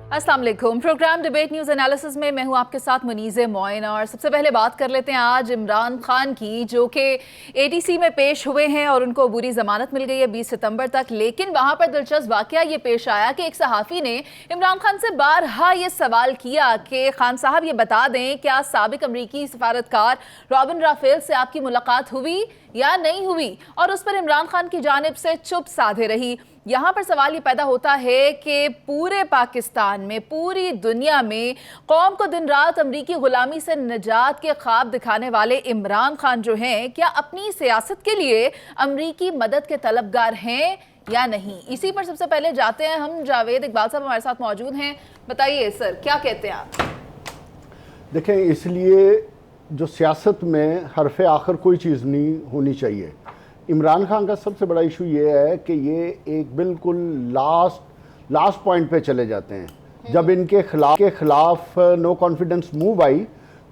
अस्सलाम वालेकुम। Programme debate news analysis में मैं हूं आपके साथ मुनीज़े मोइन। और सबसे पहले बात कर लेते हैं आज इमरान खान की, जो कि एटीसी में पेश हुए हैं और उनको बुरी जमानत मिल गई है 20 सितंबर तक। लेकिन वहां पर दिलचस्प वाकया ये पेश आया कि एक सहाफ़ी ने इमरान खान से बारहा ये सवाल किया कि खान साहब ये बता दें, क्या साबिक अमरीकी सफारतकार रॉबिन राफेल से आपकी मुलाकात हुई या नहीं हुई? और उस पर इमरान खान की जानिब से चुप साधे रही। यहाँ पर सवाल ये पैदा होता है कि पूरे पाकिस्तान में, पूरी दुनिया में कौम को दिन रात अमरीकी गुलामी से निजात के ख्वाब दिखाने वाले इमरान खान जो हैं, क्या अपनी सियासत के लिए अमरीकी मदद के तलबगार हैं या नहीं? इसी पर सबसे पहले जाते हैं हम। जावेद इकबाल साहब हमारे साथ मौजूद हैं। बताइए सर, क्या कहते हैं आप? देखें, इसलिए जो सियासत में हरफ आखिर कोई चीज़ नहीं होनी चाहिए। इमरान खान का सबसे बड़ा इशू ये है कि ये एक बिल्कुल लास्ट पॉइंट पे चले जाते हैं। जब इनके खिलाफ नो कॉन्फिडेंस मूव आई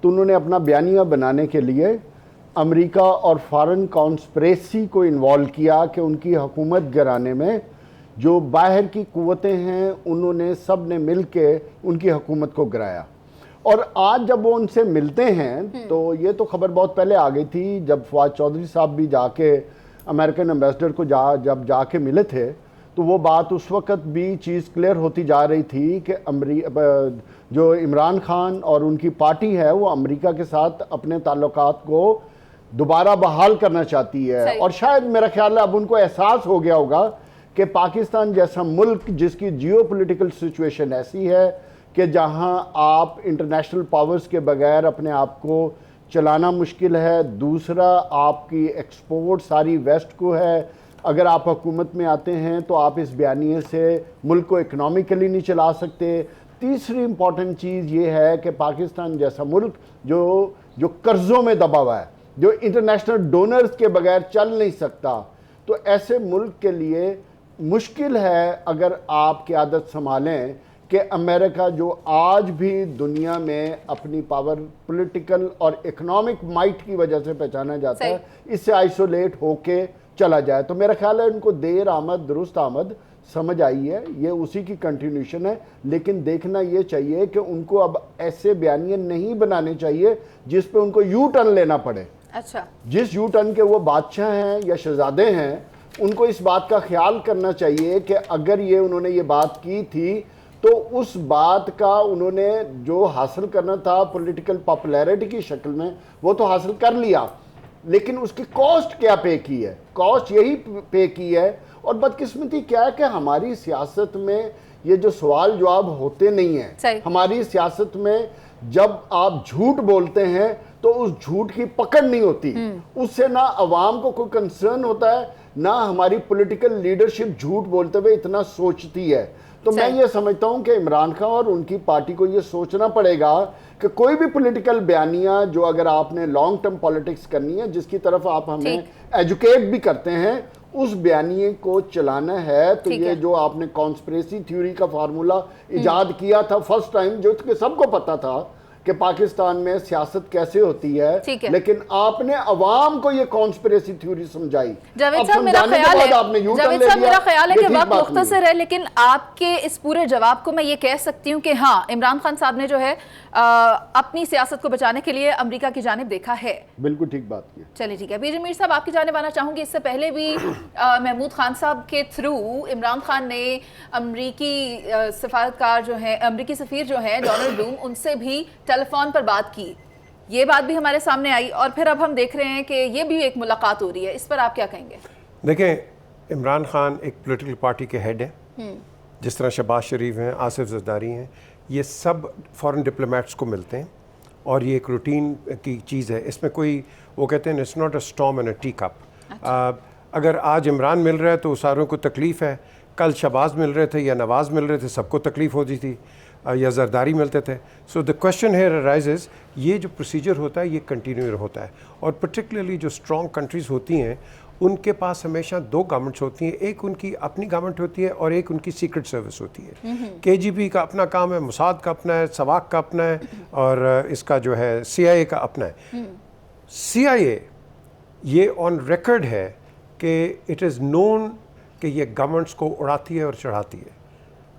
तो उन्होंने अपना बयानिया बनाने के लिए अमेरिका और फॉरेन कॉन्स्पिरेसी को इन्वॉल्व किया कि उनकी हुकूमत गिराने में जो बाहर की कुव्वतें हैं उन्होंने सब ने मिल के उनकी हुकूमत को गिराया। और आज जब वो उनसे मिलते हैं तो ये तो खबर बहुत पहले आ गई थी, जब फवाद चौधरी साहब भी जाके अमेरिकन एम्बेसडर को जब जाके मिले थे तो वो बात उस वक्त भी चीज़ क्लियर होती जा रही थी कि जो इमरान खान और उनकी पार्टी है वो अमेरिका के साथ अपने ताल्लुकात को दोबारा बहाल करना चाहती है। और शायद मेरा ख्याल है अब उनको एहसास हो गया होगा कि पाकिस्तान जैसा मुल्क जिसकी जियोपॉलिटिकल सिचुएशन ऐसी है कि जहां आप इंटरनेशनल पावर्स के बगैर अपने आप को चलाना मुश्किल है। दूसरा, आपकी एक्सपोर्ट सारी वेस्ट को है। अगर आप हुकूमत में आते हैं तो आप इस बयानिए से मुल्क को इकनॉमिकली नहीं चला सकते। तीसरी इंपॉर्टेंट चीज़ ये है कि पाकिस्तान जैसा मुल्क जो कर्ज़ों में दबा हुआ है, जो इंटरनेशनल डोनर्स के बगैर चल नहीं सकता, तो ऐसे मुल्क के लिए मुश्किल है अगर आप क़यादत संभालें कि अमेरिका जो आज भी दुनिया में अपनी पावर, पॉलिटिकल और इकोनॉमिक माइट की वजह से पहचाना जाता है, इससे आइसोलेट होके चला जाए। तो मेरा ख्याल है उनको देर आमद दुरुस्त आमद समझ आई है, ये उसी की कंटिन्यूशन है। लेकिन देखना ये चाहिए कि उनको अब ऐसे बयानिए नहीं बनाने चाहिए जिस पे उनको यू टर्न लेना पड़े। अच्छा, जिस यू टर्न के वो बादशाह हैं या शहजादे हैं, उनको इस बात का ख्याल करना चाहिए कि अगर ये उन्होंने ये बात की थी तो उस बात का उन्होंने जो हासिल करना था पॉलिटिकल पॉपुलैरिटी की शक्ल में वो तो हासिल कर लिया, लेकिन उसकी कॉस्ट क्या पे की है? कॉस्ट यही पे की है। और बदकिस्मती क्या है कि हमारी सियासत में ये जो सवाल जवाब होते नहीं हैं। हमारी सियासत में जब आप झूठ बोलते हैं तो उस झूठ की पकड़ नहीं होती, उससे ना अवाम को कोई कंसर्न होता है, ना हमारी पॉलिटिकल लीडरशिप झूठ बोलते हुए इतना सोचती है। तो मैं ये समझता हूं कि इमरान खान और उनकी पार्टी को ये सोचना पड़ेगा कि कोई भी पॉलिटिकल बयानिया जो अगर आपने लॉन्ग टर्म पॉलिटिक्स करनी है, जिसकी तरफ आप हमें एजुकेट भी करते हैं, उस बयानिए को चलाना है। तो ये जो आपने कॉन्स्पिरेसी थ्योरी का फार्मूला इजाद किया था फर्स्ट टाइम, जो कि सबको पता था कि पाकिस्तान में सियासत कैसे होती है, लेकिन आपने अवाम को ये कॉन्स्पिरेसी थ्योरी समझाई। जावेद साहब, मेरा ख्याल है कि वक्त मुख्तसर है, लेकिन आपके इस पूरे जवाब को मैं ये कह सकती हूँ कि हाँ, इमरान खान साहब ने जो है अपनी सियासत को बचाने के लिए अमेरिका की जानिब देखा है। बिल्कुल ठीक बात की। चलिए ठीक है, बीर मीर साहब आपकी जानिब आना चाहूंगी। इससे पहले भी महमूद खान साहब के थ्रू इमरान खान ने अमरीकी सफारतकार जो है, अमरीकी सफीर जो है डोनाल्ड ब्लूम, उनसे भी टेलीफोन पर बात की। ये बात भी हमारे सामने आई और फिर अब हम देख रहे हैं कि ये भी एक मुलाकात हो रही है। इस पर आप क्या कहेंगे? देखें, इमरान खान एक पॉलिटिकल पार्टी के हेड हैं, जिस तरह शहबाज शरीफ हैं, आसिफ जरदारी हैं, ये सब फॉरेन डिप्लोमेट्स को मिलते हैं और ये एक रूटीन की चीज़ है। इसमें कोई, वो कहते हैं it's not a storm in a tea cup. अगर आज इमरान मिल रहा है तो सारों को तकलीफ़ है, कल शहबाज मिल रहे थे या नवाज़ मिल रहे थे, सबको तकलीफ़ होती थी, या जरदारी मिलते थे। So the question here arises, ये जो प्रोसीजर होता है ये कंटिन्यू होता है। और पर्टिकुलरली जो स्ट्रॉन्ग कंट्रीज़ होती हैं उनके पास हमेशा दो गवर्नमेंट्स होती हैं, एक उनकी अपनी गवर्नमेंट होती है और एक उनकी सीक्रेट सर्विस होती है। KGB का अपना काम है, मोसाद का अपना है, सवाक का अपना है, और इसका जो है CIA का अपना है। CIA ये ऑन रिकॉर्ड है कि इट इज़ नोन कि ये गवर्नमेंट्स को उड़ाती है और चढ़ाती है।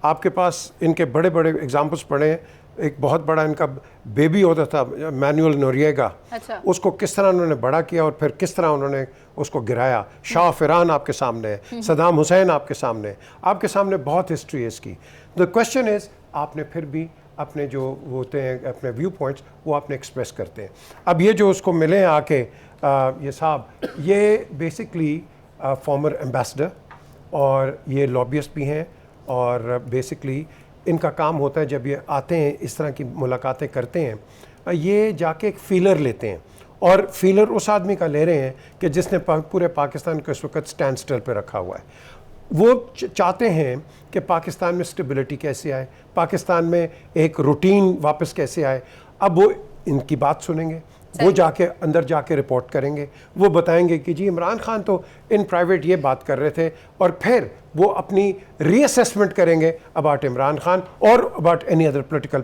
आपके पास इनके बड़े बड़े एग्जाम्पल्स पढ़े हैं। एक बहुत बड़ा इनका बेबी होता था मैनुअल नोरिएगा, अच्छा। उसको किस तरह उन्होंने बड़ा किया और फिर किस तरह उन्होंने उसको गिराया। शाह ईरान आपके सामने है, सदाम हुसैन आपके सामने है, आपके सामने बहुत हिस्ट्री है इसकी। द क्वेश्चन इज़ आपने फिर भी अपने जो होते हैं अपने व्यू पॉइंट्स वो आपने एक्सप्रेस करते हैं। अब ये जो उसको मिले हैं आके ये साहब, ये बेसिकली फॉर्मर एम्बेसडर और ये लॉबियस्ट भी हैं और बेसिकली इनका काम होता है जब ये आते हैं इस तरह की मुलाकातें करते हैं, ये जाके एक फीलर लेते हैं और फीलर उस आदमी का ले रहे हैं कि जिसने पूरे पाकिस्तान को इस वक्त स्टैंड स्टिल पे रखा हुआ है। वो चाहते हैं कि पाकिस्तान में स्टेबिलिटी कैसे आए, पाकिस्तान में एक रूटीन वापस कैसे आए। अब वो इनकी बात सुनेंगे, वो जाके अंदर जाके रिपोर्ट करेंगे, वो बताएंगे कि जी इमरान खान तो इन प्राइवेट ये बात कर रहे थे, और फिर वो अपनी रीअसेसमेंट करेंगे अबाउट इमरान खान और about any other political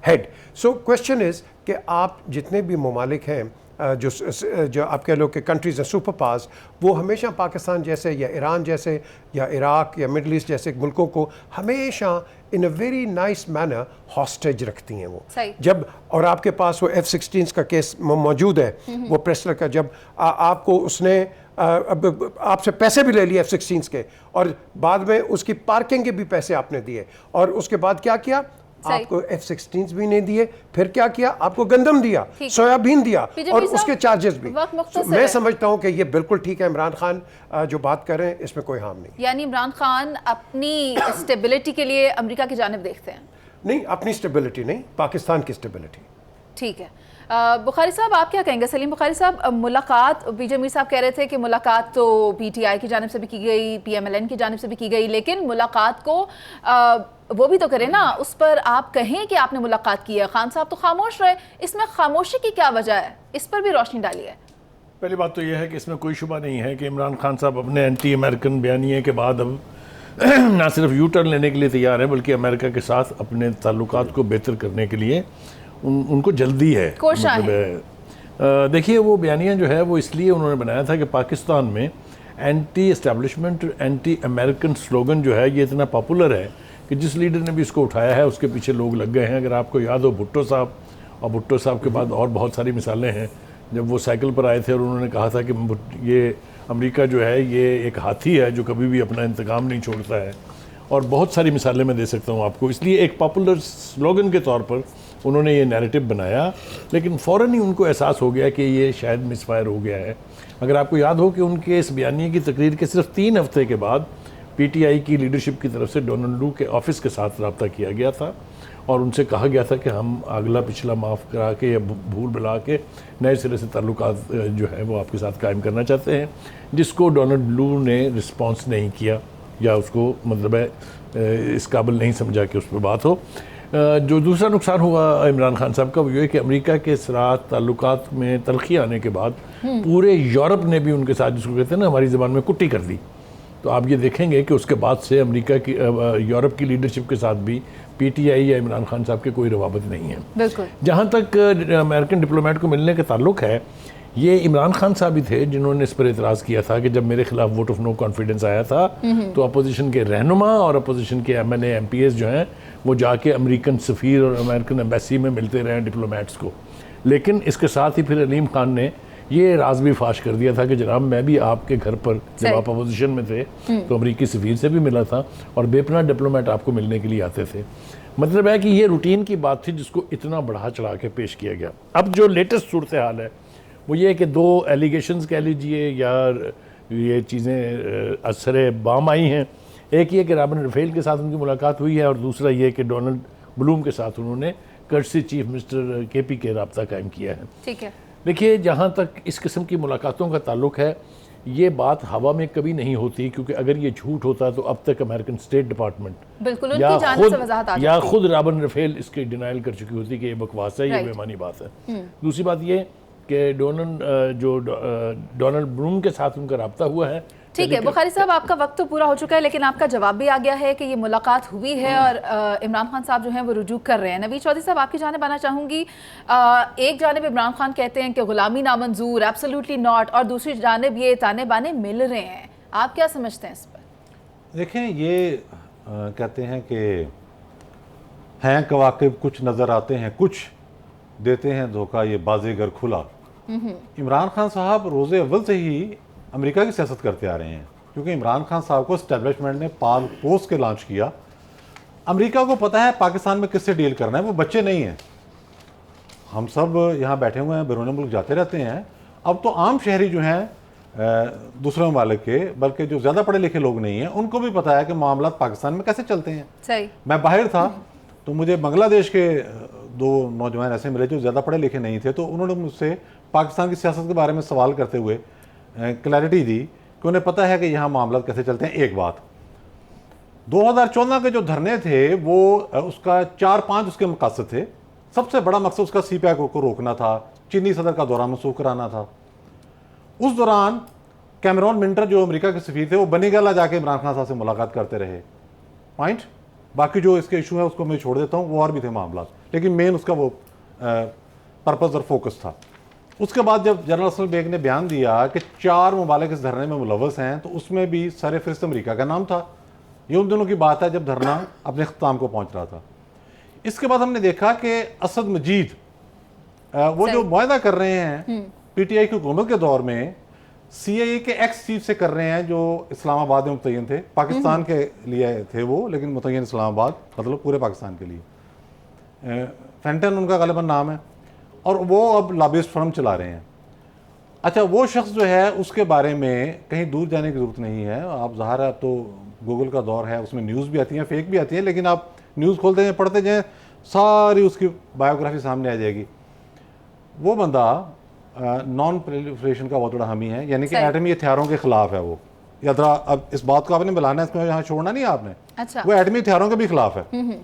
head. So question is कि आप जितने भी ममालिक हैं जो आप कह लो कि कंट्रीज़ हैं सुपर पावर्स, वो हमेशा पाकिस्तान जैसे या ईरान जैसे या इराक या मिडल ईस्ट जैसे मुल्कों को हमेशा in a very nice manner hostage रखती हैं वो। जब और आपके पास वो F-16 का केस मौजूद है, वो प्रेस्लर का, जब आपको उसने आपसे पैसे भी ले लिए F-16 के और बाद में उसकी पार्किंग के भी पैसे आपने दिए, और उसके बाद क्या किया, आपको F-16 भी नहीं दिए, फिर क्या किया, आपको गंदम दिया, सोयाबीन दिया और उसके चार्जेस भी। मैं समझता हूं कि ये बिल्कुल ठीक है। इमरान खान जो बात कर रहे हैं इसमें कोई हार्म नहीं। यानी इमरान खान अपनी स्टेबिलिटी के लिए अमेरिका की जानिब देखते हैं? नहीं, अपनी स्टेबिलिटी नहीं, पाकिस्तान की स्टेबिलिटी। ठीक है। बुखारी साहब आप क्या कहेंगे? सलीम बुखारी साहब, मुलाकात पीजे मीर साहब कह रहे थे कि मुलाकात तो PTI की जानिब से भी की गई, PMLN की जानिब से भी की गई, लेकिन मुलाकात को वो भी तो करें ना, उस पर आप कहें कि आपने मुलाकात की है। खान साहब तो खामोश रहे, इसमें खामोशी की क्या वजह है? इस पर भी रोशनी डालिए। पहली बात तो यह है कि इसमें कोई शुबा नहीं है कि इमरान खान साहब अपने एंटी अमेरिकन बयानिए के बाद अब ना सिर्फ यू टर्न लेने के लिए तैयार है, बल्कि अमेरिका के साथ अपने ताल्लुकात को बेहतर करने के लिए उनको जल्दी है। मतलब देखिए, वो बयानिया जो है वो इसलिए उन्होंने बनाया था कि पाकिस्तान में anti establishment anti American slogan जो है ये इतना पॉपुलर है कि जिस लीडर ने भी इसको उठाया है उसके पीछे लोग लग गए हैं। अगर आपको याद हो भुट्टो साहब, और भुट्टो साहब के बाद और बहुत सारी मिसालें हैं, जब वो साइकिल पर आए थे और उन्होंने कहा था कि ये अमेरिका जो है ये एक हाथी है जो कभी भी अपना इंतकाम नहीं छोड़ता है, और बहुत सारी मिसालें मैं दे सकता हूँ आपको। इसलिए एक पॉपुलर स्लोगन के तौर पर उन्होंने ये नैरेटिव बनाया, लेकिन फ़ौरन ही उनको एहसास हो गया कि ये शायद मिसफायर हो गया है। अगर आपको याद हो कि उनके इस बयानिए की तकरीर के सिर्फ 3 हफ्ते के बाद PTI की लीडरशिप की तरफ से डोनाल्ड लू के ऑफिस के साथ रब्ता किया गया था और उनसे कहा गया था कि हम अगला पिछला माफ़ करा के या भूल भुला के नए सिरे से ताल्लुकात जो है वो आपके साथ कायम करना चाहते हैं, जिसको डोनाल्ड लू ने रिस्पॉन्स नहीं किया या उसको मतलब है इस काबिल नहीं समझा कि उस पर बात हो। जो दूसरा नुकसान हुआ इमरान खान साहब का वो ये कि अमेरिका के साथ ताल्लुकात में तलखी आने के बाद पूरे यूरोप ने भी उनके साथ, जिसको कहते हैं ना हमारी ज़बान में, कुट्टी कर दी। तो आप ये देखेंगे कि उसके बाद से अमेरिका की यूरोप की लीडरशिप के साथ भी PTI या इमरान खान साहब के कोई रवाबत नहीं है। बिल्कुल। जहाँ तक अमेरिकन डिप्लोमेट को मिलने का ताल्लुक है, ये इमरान खान साहब ही थे जिन्होंने इस पर एतराज़ किया था कि जब मेरे खिलाफ वोट ऑफ नो कॉन्फिडेंस आया था तो अपोजिशन के रहनुमा और अपोजिशन के MNA MPs जो हैं वो जाके अमेरिकन सफ़ीर और अमेरिकन एम्बेसी में मिलते रहे डिप्लोमेट्स को। लेकिन इसके साथ ही फिर अलीम खान ने ये राज भी फाश कर दिया था कि जनाब मैं भी आपके घर पर जब आप अपोजिशन में थे तो अमेरिकी सफ़ीर से भी मिला था और बेपनाह डिप्लोमेट आपको मिलने के लिए आते थे। मतलब है कि ये रूटीन की बात थी जिसको इतना बढ़ा चढ़ा के पेश किया गया। अब जो लेटेस्ट सूरत हाल है वो ये कि 2 एलिगेशंस कह लीजिए या ये चीज़ें असर बाम आई हैं। एक ये कि रॉबिन रफेल के साथ उनकी मुलाकात हुई है और दूसरा ये कि डोनाल्ड ब्लूम के साथ उन्होंने कर्टसी चीफ मिनिस्टर KP के रब्ता कायम किया है। ठीक है। देखिए, जहाँ तक इस किस्म की मुलाकातों का ताल्लुक है, ये बात हवा में कभी नहीं होती, क्योंकि अगर ये झूठ होता तो अब तक अमेरिकन स्टेट डिपार्टमेंट बिल्कुल उनकी जानिब से वजाहत आ या खुद रॉबिन रफेल इसकी डिनाइल कर चुकी होती कि ये बकवास है, ये बेमानी बात है। दूसरी बात ये कि डोनाल्ड ब्लूम के साथ उनका रब्ता हुआ है। ठीक है बुखारी साहब, आपका वक्त तो पूरा हो चुका है, लेकिन आपका जवाब भी आ गया है कि ये मुलाकात हुई है और इमरान खान साहब जो हैं वो रुजू कर रहे हैं। नवीद चौधरी साहब, आपकी जानिब आना चाहूँगी। एक जानिब इमरान खान कहते हैं कि गुलामी नामंजूर, एब्सोल्युटली नॉट, और दूसरी जानिब ये ताने बाने मिल रहे हैं। आप क्या समझते हैं इस पर? देखें, ये कहते हैं कि हैं कवाकिब कुछ नज़र आते हैं कुछ, देते हैं धोखा ये बाज़ेगर खुला। इमरान खान साहब रोज़े अव्वल से ही अमेरिका की सियासत करते आ रहे हैं, क्योंकि इमरान खान साहब को एस्टेब्लिशमेंट ने पाल पोस के लॉन्च किया। अमेरिका को पता है पाकिस्तान में किससे डील करना है, वो बच्चे नहीं हैं। हम सब यहाँ बैठे हुए हैं, बैरून मुल्क जाते रहते हैं। अब तो आम शहरी जो हैं दूसरे ममालिक के, बल्कि जो ज़्यादा पढ़े लिखे लोग नहीं हैं, उनको भी पता है कि मामला पाकिस्तान में कैसे चलते हैं। सही। मैं बाहर था तो मुझे बांग्लादेश के दो नौजवान ऐसे मिले जो ज़्यादा पढ़े लिखे नहीं थे, तो उन्होंने मुझसे पाकिस्तान की सियासत के बारे में सवाल करते हुए क्लैरिटी दी कि उन्हें पता है कि यहाँ मामला कैसे चलते हैं। एक बात, 2014 के जो धरने थे वो उसका 4-5 उसके मकसद थे। सबसे बड़ा मकसद उसका CPI को रोकना था, चीनी सदर का दौरा मनसूख कराना था। उस दौरान कैमरॉन मिंटर जो अमेरिका के सफीर थे वो बनीगला जाके इमरान खान साहब से मुलाकात करते रहे। पॉइंट। बाकी जो इसके इशू है उसको मैं छोड़ देता हूँ, वो और भी थे मामला, लेकिन मेन उसका वो पर्पज़ और फोकस था। उसके बाद जब जनरल असलम बेग ने बयान दिया कि 4 ममालिक इस धरने में मुलव्वस हैं, तो उसमें भी सरफ़हरिस्त अमेरिका का नाम था। ये उन दिनों की बात है जब धरना अपने अख्ताम को पहुँच रहा था। इसके बाद हमने देखा कि असद मजीद वो जो मुआहदा कर रहे हैं PTI की हुकूमत के दौर में, CIA के एक्स चीफ से कर रहे हैं, जो इस्लामाबाद में मुतय्यन थे, पाकिस्तान के लिए थे वो, लेकिन मुतय्यन इस्लामाबाद, मतलब पूरे पाकिस्तान के लिए। फेंटन उनका गालिबन नाम है, और वो अब लॉबिस्ट फर्म चला रहे हैं। अच्छा, वो शख्स जो है उसके बारे में कहीं दूर जाने की ज़रूरत नहीं है। आप ज़ाहिर है, अब तो गूगल का दौर है, उसमें न्यूज़ भी आती हैं, फेक भी आती है, लेकिन आप न्यूज़ खोलते हैं, पढ़ते जाएँ, सारी उसकी बायोग्राफी सामने आ जाएगी। वो बंदा नॉन प्रोलिफरेशन का बहुत बड़ा हामी है, यानी कि एटमी हथियारों के खिलाफ है वो। या जरा अब इस बात को आपने मिलाना है, इसमें यहाँ छोड़ना नहीं आपने। अच्छा। वो एटमी हथियारों के भी खिलाफ है।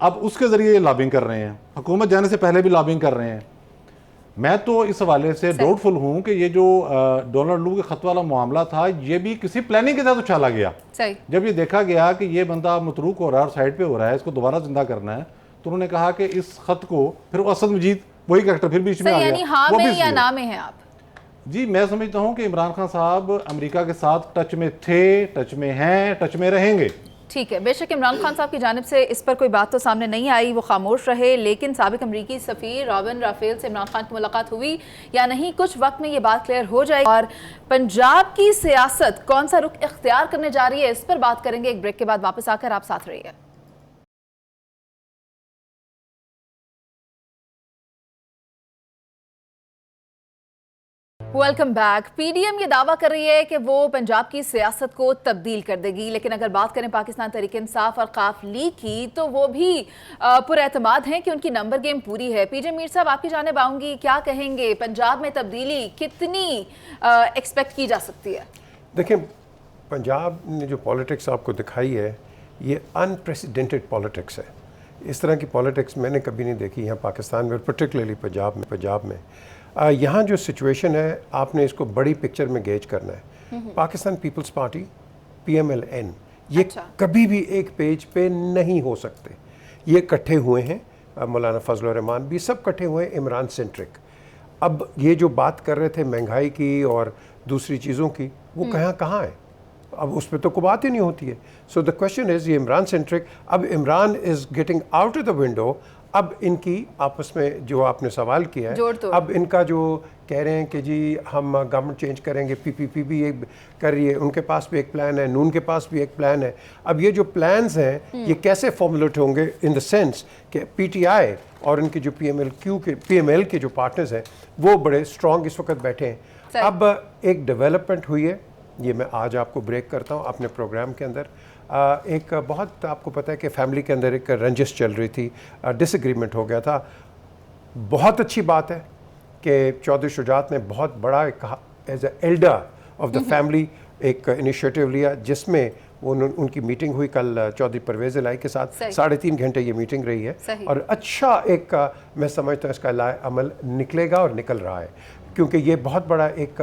अब उसके जरिए लॉबिंग कर रहे हैं, हुकूमत जाने से पहले भी लॉबिंग कर रहे हैं। मैं तो इस हवाले से डाउटफुल हूँ कि ये जो डोनाल्ड लू के खत वाला मामला था, ये भी किसी प्लानिंग के साथ उछाला गया। सही। जब ये देखा गया कि ये बंदा मतरूक हो रहा है और साइड पे हो रहा है, इसको दोबारा जिंदा करना है, तो उन्होंने कहा कि इस खत को फिर असद मजीद वही कैरेक्टर फिर बीच में आ गया। हाँ में या ना में हैं आप? जी, मैं समझता हूँ कि इमरान खान साहब अमेरिका के साथ टच में थे, टच में हैं, टच में रहेंगे। ठीक है, बेशक इमरान खान साहब की जानिब से इस पर कोई बात तो सामने नहीं आई, वो खामोश रहे, लेकिन साबिक अमरीकी सफ़ीर रॉबिन राफेल से इमरान खान की मुलाकात हुई या नहीं, कुछ वक्त में ये बात क्लियर हो जाएगी। और पंजाब की सियासत कौन सा रुख इख्तियार करने जा रही है, इस पर बात करेंगे एक ब्रेक के बाद। वापस आकर आप साथ रहिए। Welcome back. PDM ये दावा कर रही है कि वो पंजाब की सियासत को तब्दील कर देगी, लेकिन अगर बात करें पाकिस्तान तहरीक इंसाफ और काफ लीग की, तो वो भी पुरएतमाद हैं कि उनकी नंबर गेम पूरी है। PJ मीर साहब, आपकी जानिब आऊंगी, क्या कहेंगे, पंजाब में तब्दीली कितनी एक्सपेक्ट की जा सकती है? देखिए, पंजाब ने जो पॉलिटिक्स आपको दिखाई है, ये अनप्रेसिडेंटेड पॉलिटिक्स है। इस तरह की पॉलिटिक्स मैंने कभी नहीं देखी यहाँ पाकिस्तान में, पर्टिकुलरली पंजाब में। यहाँ जो सिचुएशन है, आपने इसको बड़ी पिक्चर में गेज करना है। पाकिस्तान पीपल्स पार्टी PMLN, ये कभी भी एक पेज पे नहीं हो सकते। ये इकट्ठे हुए हैं, मौलाना फजल रहमान भी सब इकट्ठे हुए हैं, इमरान सेंट्रिक। अब ये जो बात कर रहे थे महंगाई की और दूसरी चीज़ों की, वो कहाँ है? अब उस पर तो कोई बात ही नहीं होती है। सो द क्वेश्चन इज़, ये इमरान सेंट्रिक, अब Imran is getting out of the window. अब इनकी आपस में जो आपने सवाल किया है, अब इनका जो कह रहे हैं कि जी हम गवर्नमेंट चेंज करेंगे, PPP भी एक कर रही है, उनके पास भी एक प्लान है, नून के पास भी एक प्लान है। अब ये जो प्लान्स हैं, ये कैसे फॉर्मुलेट होंगे, इन द सेंस कि PTI और इनके जो PML के जो पार्टनर्स हैं, वो बड़े स्ट्रॉन्ग इस वक्त बैठे हैं। अब एक डेवलपमेंट हुई है, ये मैं आज आपको ब्रेक करता हूँ अपने प्रोग्राम के अंदर। एक बहुत आपको पता है कि फैमिली के अंदर एक रंजिश चल रही थी, डिसएग्रीमेंट हो गया था। बहुत अच्छी बात है कि चौधरी शुजात ने बहुत बड़ा as a elder of the family एक इनिशिएटिव लिया, जिसमें उनकी मीटिंग हुई कल चौधरी परवेज़ इलाही के साथ। 3.5 घंटे ये मीटिंग रही है, और अच्छा एक मैं समझता हूँ इसका अमल निकलेगा और निकल रहा है, क्योंकि ये बहुत बड़ा एक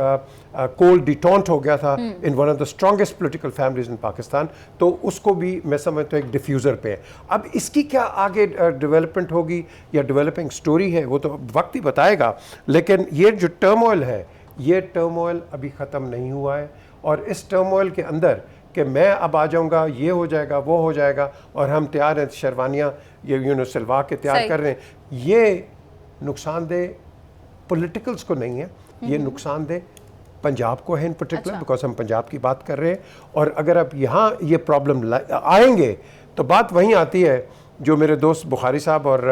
कोल्ड डिटॉन्ट हो गया था in one of the strongest political families in Pakistan. तो उसको भी मैं समझता हूँ एक डिफ्यूज़र पे है। अब इसकी क्या आगे डेवलपमेंट होगी या डेवलपिंग स्टोरी है, वो तो वक्त ही बताएगा। लेकिन ये जो टर्मोइल है, ये टर्मोइल अभी ख़त्म नहीं हुआ है, और इस टर्मोइल के अंदर कि मैं अब आ जाऊंगा, ये हो जाएगा, वो हो जाएगा, और हम तैयार हैं शेरवानियाँ ये सिलवा के तैयार कर रहे हैं, ये नुकसानदेह पॉलिटिकल्स को नहीं है, ये नुकसानदेह पंजाब को है इन पर्टिकुलर, बिकॉज हम पंजाब की बात कर रहे हैं। और अगर अब यहाँ ये प्रॉब्लम आएंगे तो बात वहीं आती है जो मेरे दोस्त बुखारी साहब और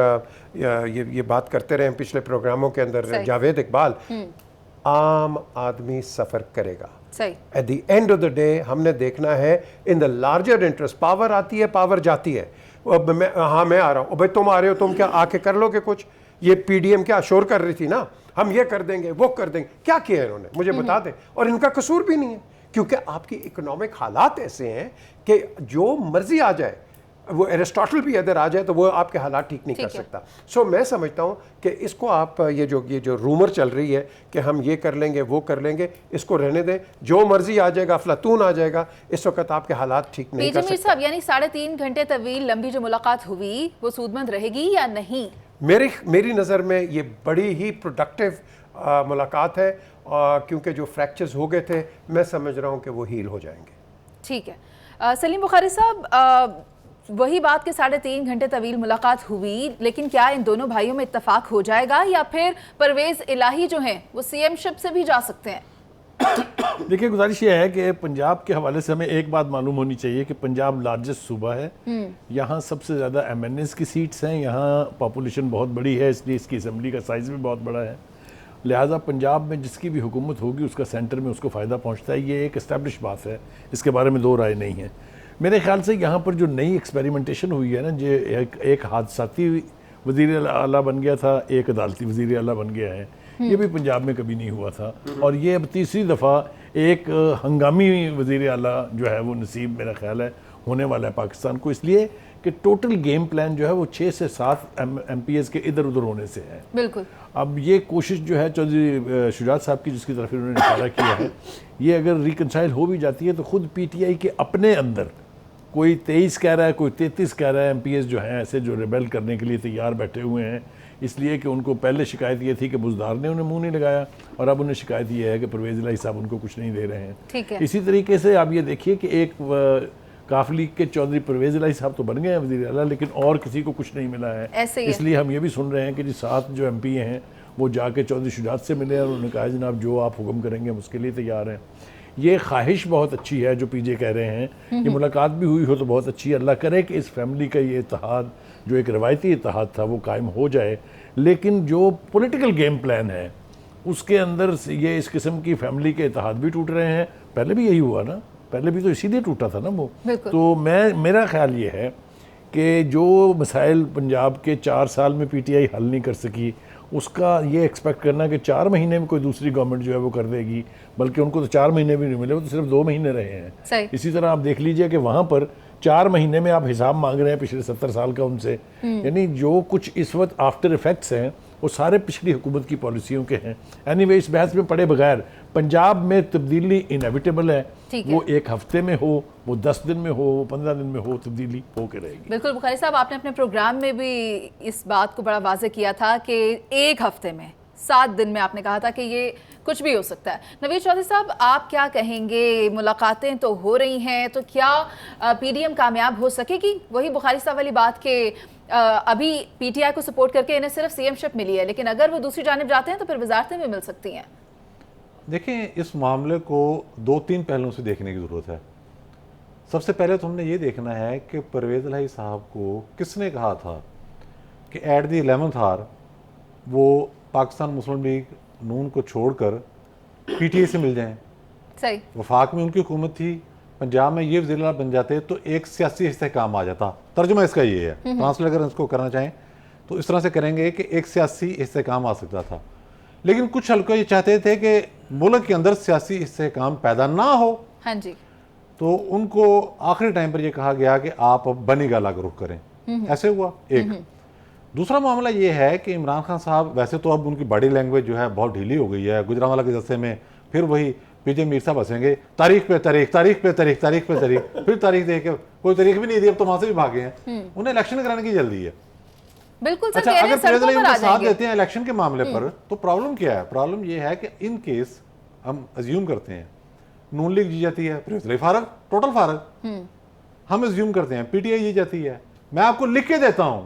ये बात करते रहे पिछले प्रोग्रामों के अंदर, जावेद इकबाल, आम आदमी सफ़र करेगा। At the end of the day हमने देखना है in the larger interest, power आती है, पावर जाती है। अब मैं आ रहा हूँ, भाई तुम आ रहे हो, तुम क्या आके कर लोगे कुछ? ये पीडीएम क्या शोर कर रही थी ना, हम ये कर देंगे, वो कर देंगे, क्या किया इन्होंने मुझे बता दें। और इनका कसूर भी नहीं है, क्योंकि आपकी इकोनॉमिक हालात ऐसे हैं कि जो मर्जी आ जाए, वो एरिस्टोटल भी इधर आ जाए तो वो आपके हालात ठीक नहीं कर सकता। सो मैं समझता हूँ कि इसको आप ये जो रूमर चल रही है कि हम ये कर लेंगे, वो कर लेंगे, इसको रहने दें। जो मर्जी आ जाएगा, अफलातून आ जाएगा, इस वक्त आपके हालात ठीक नहीं कर सकते। साहब, यानी 3.5 घंटे तवील लंबी जो मुलाकात हुई वो सूदमंद रहेगी या नहीं? मेरी नज़र में ये बड़ी ही प्रोडक्टिव मुलाकात है, क्योंकि जो फ्रैक्चर्स हो गए थे मैं समझ रहा हूँ कि वो हील हो जाएंगे। ठीक है। सलीम बुखारी साहब, वही बात कि 3.5 घंटे तवील मुलाकात हुई, लेकिन क्या इन दोनों भाइयों में इत्तेफाक हो जाएगा या फिर परवेज़ इलाही जो हैं वो सीएमशिप से भी जा सकते हैं? देखिए, गुजारिश ये है कि पंजाब के हवाले से हमें एक बात मालूम होनी चाहिए कि पंजाब लार्जेस्ट सूबा है, यहाँ सबसे ज़्यादा एमएनएस की सीट्स हैं, यहाँ पॉपुलेशन बहुत बड़ी है, इसलिए इसकी असम्बली का साइज़ भी बहुत बड़ा है। लिहाजा पंजाब में जिसकी भी हुकूमत होगी उसका सेंटर में उसको फ़ायदा पहुँचता है, ये एक इस्टेब्लिश बात है, इसके बारे में दो राय नहीं है। मेरे ख्याल से यहाँ पर जो नई एक्सपेरिमेंटेशन हुई है ना, जो एक हादसाती वज़ीर आला बन गया था, एक अदालती वज़ीर आला बन गया है, ये भी पंजाब में कभी नहीं हुआ था। और ये अब तीसरी दफ़ा एक हंगामी वज़ीर आला जो है वो नसीब मेरा ख्याल है होने वाला है पाकिस्तान को, इसलिए कि टोटल गेम प्लान जो है वो 6 से 7 MPs के इधर उधर होने से है। बिल्कुल। अब ये कोशिश जो है चौधरी शुजात साहब की, जिसकी तरफ इन्होंने इशारा किया है, ये अगर रिकनसाइल हो भी जाती है तो खुद PTI के अपने अंदर कोई 23 कह रहा है, कोई 33 कह रहा है MPs जो हैं ऐसे जो रिबेल करने के लिए तैयार बैठे हुए हैं, इसलिए कि उनको पहले शिकायत ये थी कि बुज़दार ने उन्हें मुंह नहीं लगाया, और अब उन्हें शिकायत ये है कि परवेज़ इलाही साहब उनको कुछ नहीं दे रहे हैं। ठीक है। इसी तरीके से आप ये देखिए कि एक काफ लीग के चौधरी परवेज़ इलाही साहब तो बन गए हैं वज़ीर आला, लेकिन और किसी को कुछ नहीं मिला है। इसलिए हम ये भी सुन रहे हैं कि जी 7 जो MP हैं वो जाके चौधरी शुजात से मिले और उन्होंने कहा जनाब जो आप हुक्म करेंगे हम उसके लिए तैयार हैं। ये ख्वाहिश बहुत अच्छी है जो PJ कह रहे हैं, ये मुलाकात भी हुई हो तो बहुत अच्छी है। अल्लाह करे कि इस फैमिली का ये इत्तेहाद जो एक रवायती इत्तेहाद था वो कायम हो जाए, लेकिन जो पॉलिटिकल गेम प्लान है उसके अंदर ये इस किस्म की फैमिली के इत्तेहाद भी टूट रहे हैं। पहले भी यही हुआ ना, पहले भी तो इसीलिए टूटा था ना वो। तो मेरा ख्याल ये है कि जो मसाइल पंजाब के 4 साल में PTI हल नहीं कर सकी, उसका ये एक्सपेक्ट करना कि 4 महीने में कोई दूसरी गवर्नमेंट जो है वो कर देगी, बल्कि उनको तो 4 महीने भी नहीं मिले, वो तो सिर्फ 2 महीने रहे हैं। इसी तरह आप देख लीजिए कि वहाँ पर 4 महीने में आप हिसाब मांग रहे हैं पिछले 70 साल का उनसे, यानी जो कुछ इस वक्त आफ्टर इफेक्ट्स हैं वो सारे पिछली हुकूमत की पॉलिसियों के हैं। एनीवे, इस बहस में पड़े बगैर पंजाब में तब्दीली इनएविटेबल है, वो 1 हफ्ते में हो, वो 10 दिन में हो, वो 15 दिन में हो, तब्दीली होकर रहेगी। बिल्कुल बुखारी साहब, आपने अपने प्रोग्राम में भी इस बात को बड़ा वाज़ेह किया था कि 1 हफ्ते में, 7 दिन में आपने कहा था कि ये कुछ भी हो सकता है। नवीद चौधरी साहब, आप क्या कहेंगे? मुलाकातें तो हो रही हैं, तो क्या PDM कामयाब हो सकेगी? वही बुखारी साहब वाली बात के अभी PTI को सपोर्ट करके इन्हें सिर्फ CMशिप मिली है, लेकिन अगर वो दूसरी जानिब जाते हैं तो फिर वजारतें भी मिल सकती हैं। देखें, इस मामले को 2-3 पहलुओं से देखने की ज़रूरत है। सबसे पहले तो हमने ये देखना है कि परवेज़ इलाही साहब को किसने कहा था कि एट द 11th आवर वो पाकिस्तान मुस्लिम लीग नून को छोड़कर PTI से मिल जाएं। सही। वफाक में उनकी हुकूमत थी, पंजाब में ये वज़ीर बन जाते तो एक सियासी इस्तेहकाम आ जाता। तर्जुमा इसका ये है, ट्रांसलेट अगर इसको करना चाहें तो इस तरह से करेंगे कि एक सियासी इस्तेहकाम आ सकता था। लेकिन कुछ हल्के ये चाहते थे कि मुल्क के अंदर सियासी इस्तेहकाम पैदा ना हो। हाँ जी। तो उनको आखिरी टाइम पर यह कहा गया कि आप अब बनी गाला का रुख करें। ऐसे हुआ एक। दूसरा मामला ये है कि इमरान खान साहब वैसे तो अब उनकी बॉडी लैंग्वेज जो है बहुत ढीली हो गई है। गुजरांवाला के जलसे में फिर वही PJ मीर साहब हंसेंगे, तारीख पे तारीख, तारीख पे तारीख, तारीख पे तारीख, फिर तारीख दे के कोई तारीख भी नहीं दी, अब तो वहां से भी भागे हैं। उन्हें इलेक्शन कराने की जल्दी है। बिल्कुल। अच्छा, अगर प्रेसिडेंट साथ देते हैं इलेक्शन के मामले पर तो प्रॉब्लम क्या है? प्रॉब्लम ये है कि इन केस हम अज्यूम करते हैं नून लीग जीत जाती है, परवेज इलाही फारग, टोटल फारग। हम एज्यूम करते हैं पीटीआई जीत जाती है, मैं आपको लिख के देता हूं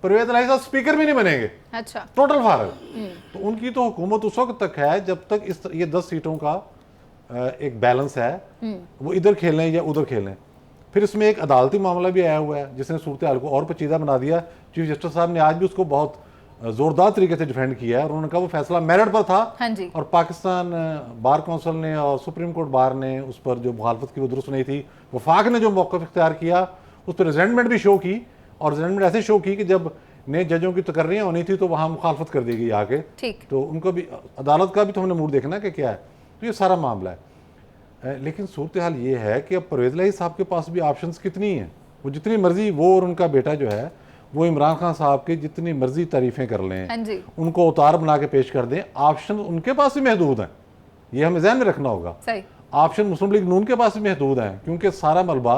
परवेज इलाही साहब स्पीकर भी नहीं बनेंगे, अच्छा, टोटल फारग। तो उनकी तो हुकूमत उस वक्त तक है जब तक ये 10 सीटों का एक बैलेंस है, वो इधर खेलें या उधर खेलें। फिर इसमें एक अदालती मामला भी आया हुआ है जिसने सूरत हाल को और पेचीदा बना दिया। चीफ जस्टिस साहब ने आज भी उसको बहुत जोरदार तरीके से डिफेंड किया है और उन्होंने कहा वो फैसला मेरिट पर था। हाँ जी। और पाकिस्तान बार काउंसिल ने और सुप्रीम कोर्ट बार ने उस पर जो मुखालफत की वो दुरुस्त नहीं थी। वफाक ने जो मौक़िफ़ इख्तियार किया उस पर रिजेंटमेंट भी शो की, और रिजेंटमेंट ऐसे शो की कि जब नए जजों की तकर्रियाँ होनी थी तो वहाँ मुखालफत कर दी गई आके। ठीक। तो उनको भी अदालत का भी तो हमने मूड देखना कि क्या है। तो ये सारा मामला है। लेकिन सूरत हाल ये है कि अब परवेज इलाही साहब के पास भी ऑप्शंस कितनी हैं, वो जितनी मर्जी वो और उनका बेटा जो है वो इमरान खान साहब की जितनी मर्जी तारीफें कर लें, हाँ जी, उनको उतार बना के पेश कर दें, ऑप्शन उनके पास भी महदूद हैं। ये हमें ध्यान में रखना होगा। सही। ऑप्शन मुस्लिम लीग नून के पास भी महदूद हैं क्योंकि सारा मलबा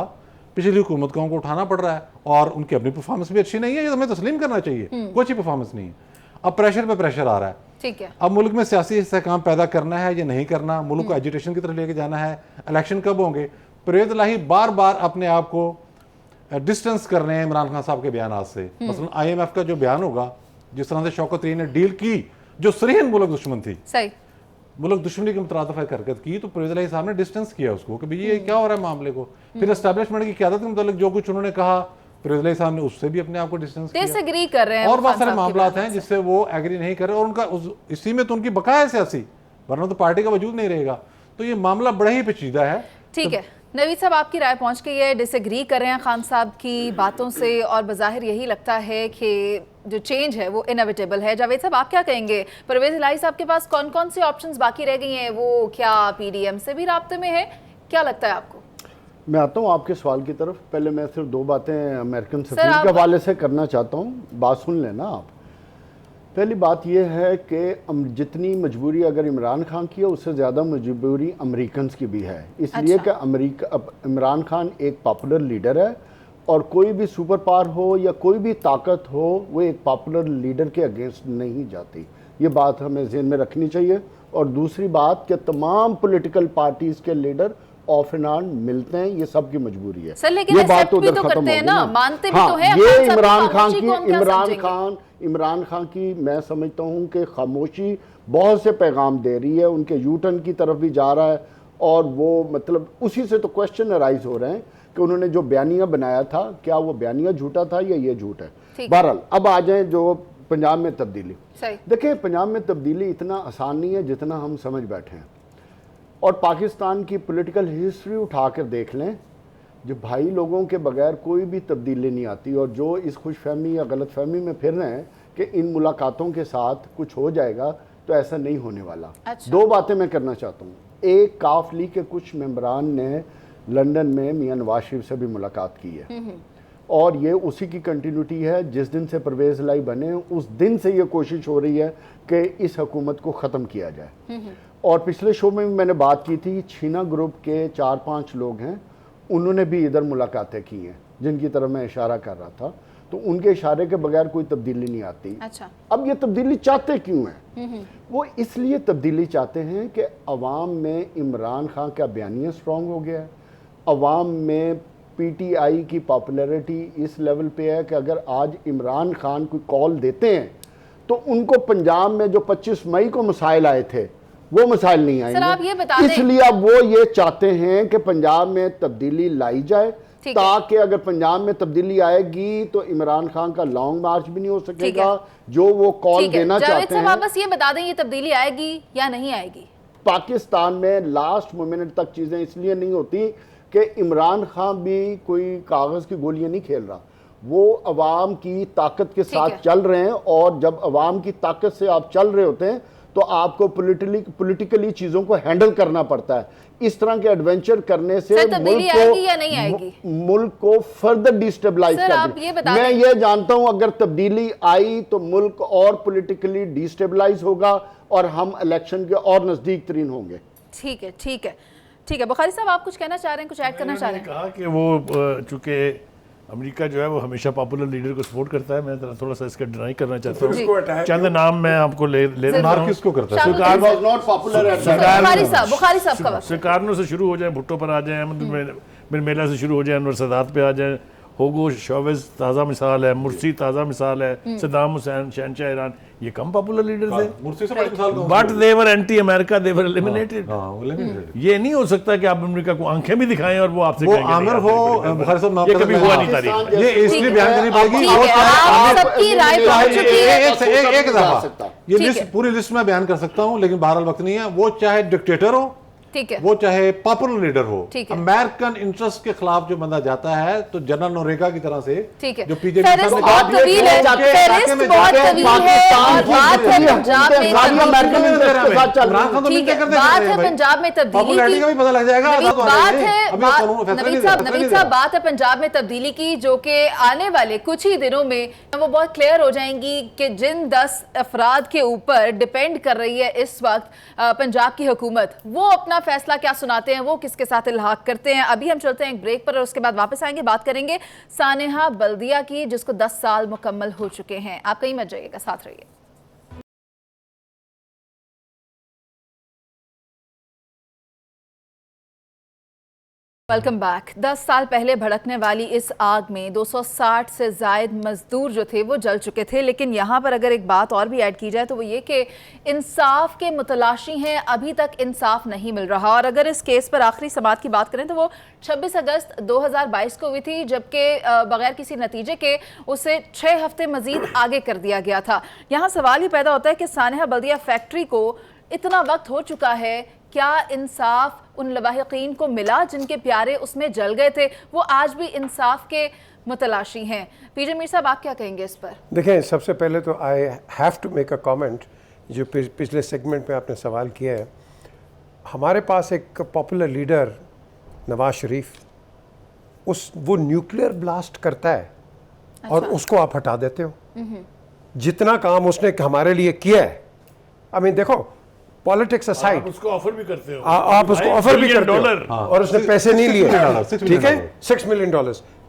पिछली हुकूमत को उनको उठाना पड़ रहा है और उनकी अपनी परफॉर्मेंस भी अच्छी नहीं है, ये हमें तस्लीम करना चाहिए। कोई अच्छी परफॉर्मेंस नहीं है। अब प्रेशर पे प्रेशर आ रहा है। ठीक है। अब मुल्क में सियासी इस्तेहकाम पैदा करना है या नहीं करना, मुल्क को एजुटेशन की तरफ लेके जाना है, इलेक्शन कब होंगे। परवेज इलाही बार बार अपने आप को डिस्टेंस कर रहे हैं इमरान खान साहब के बयान से। मसलन IMF का जो बयान होगा, जिस तरह से शौकत तरीन ने डील की जो सरीहन मुल्क दुश्मन थी, सही, मुल्क दुश्मनी की मुतरादिफ हरकत की, तो परवेज इलाही साहब ने डिस्टेंस किया उसको कि भाई ये क्या हो रहा है मामले को। फिर एस्टैब्लिशमेंट की क़यादत के मुतालिक जो कुछ उन्होंने कहा, परवेज इलाही साहब ने उससे भी अपने आप को डिस्टेंस किया। डिसएग्री कर रहे हैं और वो बहुत खान सारे साहब के मामला बयान हैं से। जिससे वो एग्री नहीं कर रहे और उनका इसी में तो उनकी बका है सियासी, वरना तो पार्टी का वजूद नहीं रहेगा। तो ये मामला बड़ा ही पेचीदा है। ठीक है नवीद साहब, आपकी राय पहुंच गई है, डिसएग्री कर रहे हैं खान साहब की बातों से और बज़ाहिर यही लगता है कि जो चेंज है वो इनएविटेबल है। जावेद साहब, आप क्या कहेंगे? परवेज इलाही साहब के पास कौन कौन सी ऑप्शंस बाकी रह गई हैं? वो क्या PDM से भी राब्ते में है? क्या लगता है आपको? मैं आता हूँ आपके सवाल की तरफ। पहले मैं सिर्फ 2 बातें अमेरिकन सफीर के हवाले से करना चाहता हूँ, बात सुन लेना आप। पहली बात यह है कि जितनी मजबूरी अगर इमरान खान की है उससे ज़्यादा मजबूरी अमेरिकन की भी है, इसलिए कि इमरान खान एक पॉपुलर लीडर है और कोई भी सुपर पावर हो या कोई भी ताकत हो वो एक पॉपुलर लीडर के अगेंस्ट नहीं जाती। ये बात हमें ज़हन में रखनी चाहिए। और दूसरी बात कि तमाम पॉलिटिकल पार्टीज़ के लीडर ऑफ एंड ऑन मिलते हैं, ये सबकी मजबूरी है। सर, लेकिन ये बात भी उधर तो खत्म करते हैं होगी ना, ना, मानते भी हाँ, तो हैं। ये इमरान खान की मैं समझता हूँ कि खामोशी बहुत से पैगाम दे रही है, उनके यूटर्न की तरफ भी जा रहा है और वो मतलब उसी से तो क्वेश्चन अराइज हो रहे हैं कि उन्होंने जो बयानिया बनाया था क्या वो बयानिया झूठा था या ये झूठ है। बहरहाल अब आ जाए जो पंजाब में तब्दीली। देखिए, पंजाब में तब्दीली इतना आसान नहीं है जितना हम समझ बैठे हैं। और पाकिस्तान की पॉलिटिकल हिस्ट्री उठा कर देख लें, जो भाई लोगों के बगैर कोई भी तब्दीली नहीं आती। और जो इस खुशफहमी या गलतफहमी में फिर रहे हैं कि इन मुलाकातों के साथ कुछ हो जाएगा, तो ऐसा नहीं होने वाला। अच्छा। 2 बातें मैं करना चाहता हूँ। एक, काफ लीग के कुछ मेंबरान ने लंदन में मियां नवाज शरीफ से भी मुलाकात की है और ये उसी की कंटिन्यूटी है। जिस दिन से परवेज इलाही बने उस दिन से ये कोशिश हो रही है कि इस हुकूमत को ख़त्म किया जाए। और पिछले शो में भी मैंने बात की थी, छीना ग्रुप के 4-5 लोग हैं, उन्होंने भी इधर मुलाकातें की हैं जिनकी तरफ मैं इशारा कर रहा था। तो उनके इशारे के बगैर कोई तब्दीली नहीं आती। अच्छा। अब ये तब्दीली चाहते क्यों हैं? वो इसलिए तब्दीली चाहते हैं कि अवाम में इमरान खान का बयानिया स्ट्रॉन्ग हो गया है, अवाम में PTI की पॉपुलैरिटी इस लेवल पे है कि अगर आज इमरान खान कोई कॉल देते हैं तो उनको पंजाब में जो 25 मई को मसाइल आए थे वो मसाइल नहीं आएंगे। सर, आप ये बता दें, इसलिए अब वो ये चाहते हैं कि पंजाब में तब्दीली लाई जाए, ताकि अगर पंजाब में तब्दीली आएगी तो इमरान खान का लॉन्ग मार्च भी नहीं हो सकेगा जो वो कॉल देना चाहते हैं। आप बस ये बता दें, ये तब्दीली आएगी या नहीं आएगी? पाकिस्तान में लास्ट मोमेंट तक चीज़ें इसलिए नहीं होती कि इमरान खान भी कोई कागज़ की गोलियां नहीं खेल रहा, वो अवाम की ताकत के साथ चल रहे हैं। और जब अवाम की ताकत से आप चल रहे होते हैं तो आपको पॉलिटिकली चीज़ों को हैंडल करना पड़ता है। इस तरह के एडवेंचर करने से मुल्क को फर्दर डिस्टेबलाइज कर दें। मैं ये जानता हूं अगर तब्दीली आई तो मुल्क और पॉलिटिकली डिस्टेबलाइज होगा और हम इलेक्शन के और नजदीक तरीन होंगे। ठीक है, ठीक है, ठीक है। बुखारी साहब, आप कुछ कहना चाह रहे हैं, कुछ ऐड करना चाह रहे हैं? कहा कि वो चूंकि अमेरिका जो है वो हमेशा पॉपुलर लीडर को सपोर्ट करता है। मैं थोड़ा सा इसका डिनाई करना चाहता फिर उसको हूँ। अटैक चंद नाम मैं आपको ले रहा मार हूँ। किसको करता है? शामिल was not popular at that time. Bukhari साहब का वक्त। सरकारों से शुरू हो जाए, भुट्टो पर आ जाए, मेला से शुरू हो जाए, अनवर सदात पे आ जाए, होगो शोवेज ताज़ा मिसाल है, मुर्सी ताज़ा मिसाल है, सद्दाम हुसैन शहनशाह ईरान, ये कम पॉपुलर लीडर थे, मुर्सी से बड़ी मिसाल कौन सी? But they were anti America, they were eliminated. हाँ, वो eliminated। ये नहीं हो सकता कि आप अमेरिका को आंखें भी दिखाएं और वो आपसे वो कहेंगे आमिर नहीं, हो आप अमेरिका बुखारी साहब, मैं ये आपको कभी कहता हुआ हूं, नहीं तारीख में। ये इसलिए बयान करनी पड़ेगी। ठीक है, आप सबकी राय पहुंच चुकी है। एक दफा ये ठीक लिस्ट, है। पूरी लिस्ट में बयान कर सकता हूं, लेकिन बहरहाल वक्त नहीं है। वो चाहे डिक्टेटर हो, ठीक है, वो चाहे पॉपुलर लीडर हो, ठीक है। अमेरिकन इंटरेस्ट के खिलाफ जो बंदा जाता है, तो जनरल नोरेगा की तरह से, ठीक है। जो पीजेडी फेरिस्त बहुत तवील है, फेरिस्त बहुत तवील है, और बात है पंजाब में इमरान खान तो ठीक मिलते है, करते बात हैं है भाई। पंजाब में तब्दीली पॉपुलैरिटी की। का भी पता लग जाएगा। नवीद, बात है नवीद पंजाब में तब्दीली की, जो कि आने वाले कुछ ही दिनों में वो बहुत क्लियर हो जाएंगी कि जिन 10 अफराद के ऊपर डिपेंड कर रही है इस वक्त पंजाब की हुकूमत, वो अपना फैसला क्या सुनाते हैं, वो किसके साथ इल्हाक करते हैं। अभी हम चलते हैं एक ब्रेक पर और उसके बाद वापस आएंगे, बात करेंगे सानेहा बल्दिया की, जिसको 10 साल मुकम्मल हो चुके हैं। आप कहीं मत जाइएगा, साथ रहिए। Welcome back. 10 साल पहले भड़कने वाली इस आग में 260 से जायद मजदूर जो थे वो जल चुके थे, लेकिन यहाँ पर अगर एक बात और भी ऐड की जाए तो वो ये कि इंसाफ के मुतलाशी हैं, अभी तक इंसाफ नहीं मिल रहा। और अगर इस केस पर आखिरी समाअत की बात करें तो वो 26 अगस्त 2022 को हुई थी, जबकि बगैर किसी नतीजे के उसे 6 हफ्ते मजीद आगे कर दिया गया था। यहाँ सवाल ही पैदा होता है कि सानेहा बल्दिया फैक्ट्री को इतना वक्त हो चुका है, क्या इंसाफ उन लवाहिकीन को मिला जिनके प्यारे उसमें जल गए थे? वो आज भी इंसाफ के मुतलाशी हैं। पीजे मीर साहब, आप क्या कहेंगे इस पर? देखें, सबसे पहले तो I have to make a comment. जो पिछले सेगमेंट में आपने सवाल किया है, हमारे पास एक पॉपुलर लीडर नवाज शरीफ, वो न्यूक्लियर ब्लास्ट करता है और उसको आप हटा देते हो। जितना काम उसने हमारे लिए किया है, आई मीन देखो, पॉलिटिक्स असाइड, आप उसको ऑफर भी करते हो, आप उसको ऑफर भी करते हो, और उसने पैसे नहीं लिए, ठीक है, $6 मिलियन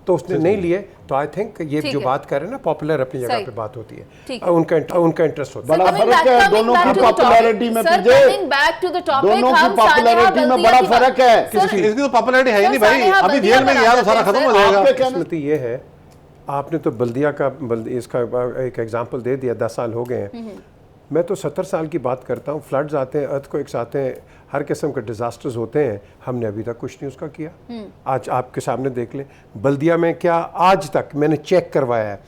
तो उसने नहीं लिए। तो आई थिंक ये जो बात कर रहे हैं ना, पॉपुलर अपनी जगह पे बात होती है, उनका इंटरेस्ट होता है। बड़ा फर्क है दोनों की पॉपुलैरिटी में। दोनों की पॉपुलैरिटी में बड़ा फर्क है। इसकी तो पॉपुलैरिटी है ही नहीं भाई, अभी जेल में गया तो सारा खत्म हो जाएगा। किस्मती ये है, आपने तो बल्दिया का इसका एक एग्जांपल दे दिया, 10 साल हो गए हैं। मैं तो 70 साल की बात करता हूँ। फ्लड्स आते हैं, अर्थक्वेक्स आते हैं, हर किस्म के डिज़ास्टर्स होते हैं, हमने अभी तक कुछ नहीं उसका किया। आज आपके सामने देख लें, बल्दिया में क्या आज तक मैंने चेक करवाया है,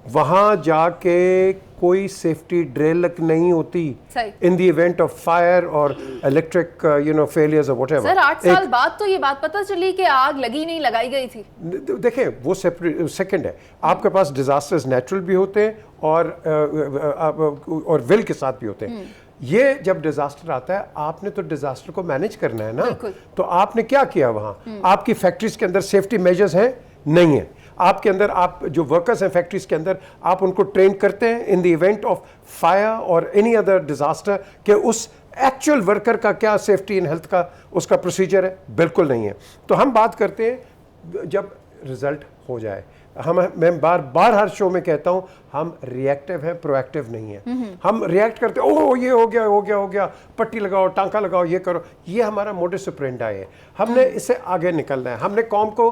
वहाँ जाके कोई सेफ्टी ड्रिल नहीं होती in the event of fire और इलेक्ट्रिक फेलियर्स और व्हाटएवर। सर 8 साल बाद तो ये बात पता चली कि आग लगी नहीं, लगाई गई थी। देखें, वो सेकंड है। आपके पास डिजास्टर्स नेचुरल भी होते हैं और विल के साथ भी होते हैं। ये जब डिजास्टर आता है, आपने तो डिजास्टर को मैनेज करना है ना। तो आपने क्या किया वहां? आपकी फैक्ट्रीज के अंदर सेफ्टी मेजर्स हैं? नहीं है। आपके अंदर, आप जो वर्कर्स हैं फैक्ट्रीज के अंदर, आप उनको ट्रेन करते हैं in the event of fire और एनी अदर डिजास्टर कि उस एक्चुअल वर्कर का क्या सेफ्टी एंड हेल्थ का उसका प्रोसीजर है? बिल्कुल नहीं है। तो हम बात करते हैं जब रिजल्ट हो जाए। मैं बार बार हर शो में कहता हूं, हम रिएक्टिव हैं, प्रोएक्टिव नहीं है। हम रिएक्ट करते हैं, ओह ये हो गया, पट्टी लगाओ, टांका लगाओ, ये करो। ये हमारा मोडस ऑपरेंडी है। हमने इससे आगे निकलना है। हमने कौम को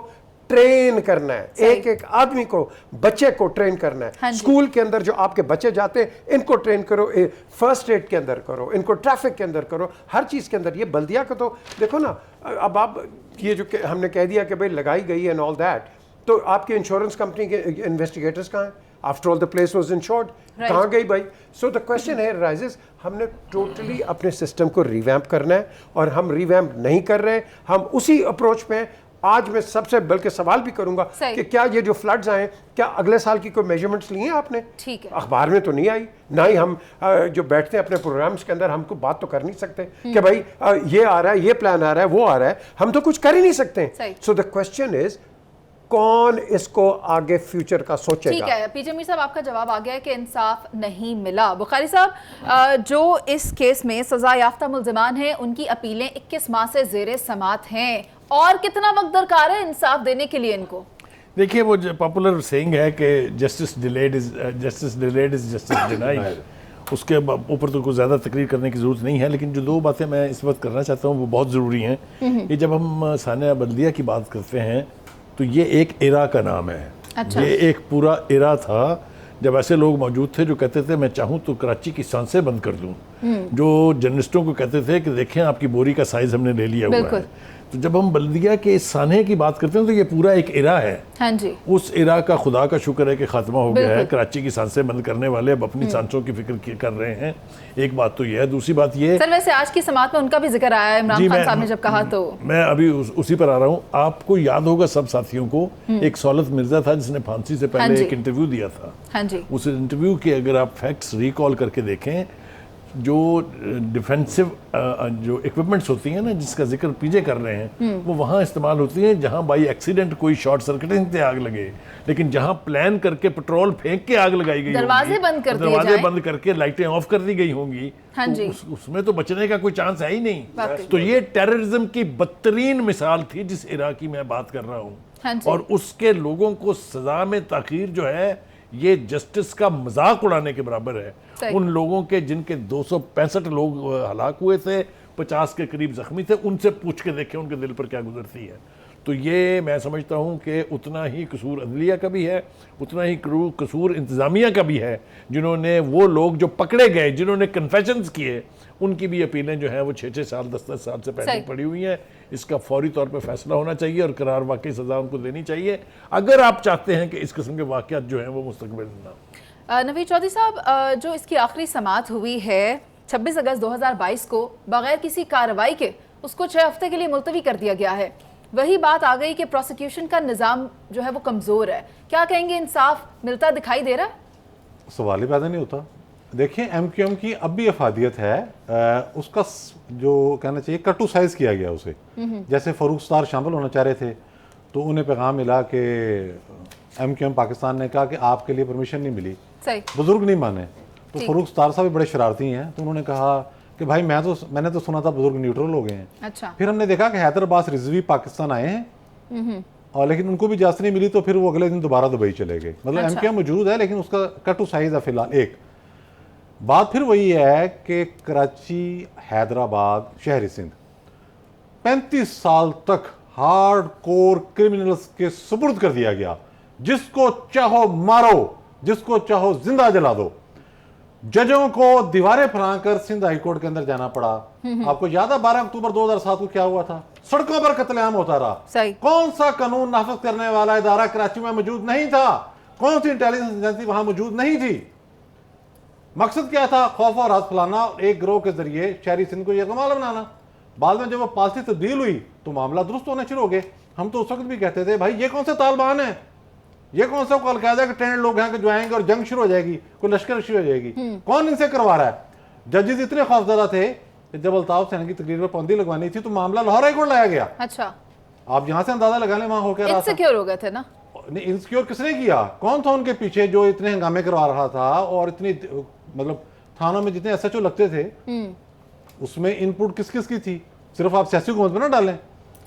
ट्रेन करना है, एक एक आदमी को, बच्चे को ट्रेन करना है। स्कूल के अंदर जो आपके बच्चे जाते हैं, इनको ट्रेन करो, फर्स्ट एड के अंदर करो, इनको ट्रैफिक के अंदर करो, हर चीज के अंदर। ये बल्दिया को तो देखो ना, अब आप ये जो हमने कह दिया कि भाई लगाई गई एंड ऑल दैट, तो आपके इंश्योरेंस कंपनी के इन्वेस्टिगेटर्स कहाँ हैं? After all the place was insured, कहाँ गई भाई? सो द क्वेश्चन है राइजेस, हमने टोटली अपने सिस्टम को रिवैम्प करना है, और हम रिवैम्प नहीं कर रहे। हम उसी अप्रोच पे आज मैं सबसे बल्कि सवाल भी करूंगा कि क्या ये जो फ्लड्स आए, क्या अगले साल की कोई मेजरमेंट्स लिए हैं आपने? ठीक है। अखबार में तो नहीं आई, ना ही हम जो बैठते हैं अपने प्रोग्राम्स के अंदर, हमको बात तो कर नहीं सकते कि भाई ये आ रहा है, ये प्लान आ रहा है, वो आ रहा है। हम तो कुछ कर ही नहीं सकते। सो द क्वेश्चन इज, कौन इसको आगे फ्यूचर का सोचेगा? ठीक है, पीजे मीर साहब, आपका जवाब आ गया है कि इंसाफ नहीं मिला। बुखारी साहब, जो इस केस में सजा याफ्ता मुल्जिमान हैं, उनकी अपीलें 21 माह से जेरे समात हैं, और कितना वक्त दरकार है इंसाफ देने के लिए इनको? देखिए वो जो पॉपुलर सेइंग है कि justice delayed is justice denied, उसके ऊपर तो कुछ ज़्यादा तकरीर करने की ज़रूरत नहीं है, लेकिन जो दो बातें मैं इस वक्त करना चाहता हूँ वो बहुत ज़रूरी हैं। ये जब हम सानिया बल्दिया की बात करते हैं तो ये एक इरा का नाम है। अच्छा। ये एक पूरा इरा था जब ऐसे लोग मौजूद थे जो कहते थे मैं चाहूँ तो कराची की सांसें बंद कर दूँ, जो जर्नलिस्टों को कहते थे कि देखें आपकी बोरी का साइज़ हमने ले लिया हुआ है। तो जब हम बल्दिया के इस सान्हे की बात करते हैं तो ये पूरा एक इरा है। हाँ जी। उस इरा का खुदा का शुक्र है कि खात्मा हो गया है। कराची की सांसें बंद करने वाले अब अपनी सांसों की फिक्र कर रहे हैं। एक बात तो ये है। दूसरी बात ये सर, वैसे आज की समात में उनका भी जिक्र आया है, इमरान खान साहब ने जब कहा तो मैं अभी उसी पर आ रहा हूँ। आपको याद होगा सब साथियों को, एक सौलत मिर्जा था जिसने फांसी से पहले एक इंटरव्यू दिया था। हाँ जी। उस इंटरव्यू के अगर आप फैक्ट्स रिकॉल करके देखें, जो डिफेंसिव जो इक्विपमेंट्स होती हैं ना जिसका जिक्र पीछे कर रहे हैं, वो वहाँ इस्तेमाल होती हैं जहाँ बाई एक्सीडेंट कोई शॉर्ट सर्किटिंग से आग लगे। लेकिन जहाँ प्लान करके पेट्रोल फेंक के आग लगाई गई, दरवाजे बंद कर दिए जाएं, दरवाजे बंद करके लाइटें ऑफ कर दी गई होंगी, हाँ तो जी, उसमें तो बचने का कोई चांस है ही नहीं। तो ये टेररिज्म की बदतरीन मिसाल थी जिस इरा की मैं बात कर रहा हूँ। हाँ जी। और उसके लोगों को सजा में ताखीर जो है ये जस्टिस का मजाक उड़ाने के बराबर है। उन लोगों के जिनके 265 लोग हलाक हुए थे, 50 के करीब जख्मी थे, उनसे पूछ के देखें उनके दिल पर क्या गुजरती है। तो ये मैं समझता हूँ कि उतना ही कसूर अदलिया का भी है, उतना ही कसूर इंतज़ामिया का भी है, जिन्होंने वो लोग जो पकड़े गए, जिन्होंने कन्फेशंस किए, उनकी भी अपीलें जो हैं वो 6-6 साल 10-10 साल से पहले पड़ी हुई हैं। इसका फौरी तौर पे फैसला होना चाहिए और करार वाकई सज़ा उनको देनी चाहिए अगर आप चाहते हैं कि इस किस्म के वाक़यात जो हैं वो मुस्तक़बिल ना। नवीद चौधरी साहब, जो इसकी आखिरी समात हुई है 26 अगस्त 2022 को, बगैर किसी कार्रवाई के उसको 6 हफ्ते के लिए मुलतवी कर दिया गया है। वही बात आ गई कि प्रोसिक्यूशन का निज़ाम जो है वो कमज़ोर है। क्या कहेंगे, इंसाफ मिलता दिखाई दे रहा है? सवाल ही पैदा नहीं होता। देखिए MQM की अब भी अफादियत है, उसका जो कहना चाहिए कटु साइज किया गया उसे। जैसे फ़रूख सत्तार शामिल होना चाह रहे थे तो उन्हें पैगाम मिला कि MQM पाकिस्तान ने कहा कि आपके लिए परमिशन नहीं मिली, बुजुर्ग नहीं माने। तो फ़रूख सत्तार साहब भी बड़े शरारती हैं, तो उन्होंने कहा कि भाई मैंने तो सुना था बुजुर्ग न्यूट्रल हो गए हैं। अच्छा। फिर हमने देखा कि हैदर अब्बास रिजवी पाकिस्तान आए हैं और लेकिन उनको भी इजाज़त नहीं मिली, तो फिर वो अगले दिन दोबारा दुबई चले गए। मतलब MQM मौजूद है लेकिन उसका कटु साइज है फिलहाल। एक बात फिर वही है कि कराची, हैदराबाद, शहरी सिंध 35 साल तक हार्ड कोर क्रिमिनल्स के सुपुर्द कर दिया गया। जिसको चाहो मारो, जिसको चाहो जिंदा जला दो। जजों को दीवारें फराकर सिंध हाईकोर्ट के अंदर जाना पड़ा। आपको याद है 12 अक्टूबर 2007 को क्या हुआ था? सड़कों पर कत्लेआम होता रहा। कौन सा कानून नाफिज करने वाला इदारा कराची में मौजूद नहीं था? कौन सी इंटेलिजेंस एजेंसी वहां मौजूद नहीं थी? मकसद क्या था? खौफ और राज फैलाना, एक गिरोह के जरिए शहरी सिंध को यकमाल बनाना। बाद में जब वो पॉलिसी तब्दील हुई तो मामला दुरुस्त होने शुरू हो गए। हम तो उस वक्त भी कहते थे भाई ये कौन से तालिबान है, ये कौन सा अलकायदा के ट्रेंड लोग हैं कि जो आएंगे और जंग शुरू हो जाएगी, कोई लश्कर शुरू हो जाएगी। कौन इनसे करवा रहा है? जजेस इतने खौफजदा थे कि जब अल्ताफ हुसैन की तकरीर पर पाबंदी लगवानी थी तो मामला लाहौर हाईकोर्ट लाया गया। अच्छा। आप जहां से अंदाजा लगा लें वहां होकर इनसिक्योर हो गए थे ना? नहीं, इनसिक्योर किसने किया? कौन था उनके पीछे जो इतने हंगामे करवा रहा था? और इतनी मतलब थानों में जितने SHO लगते थे उसमें इनपुट किस किस की थी? सिर्फ आप सियासी हुकूमत में ना डालें।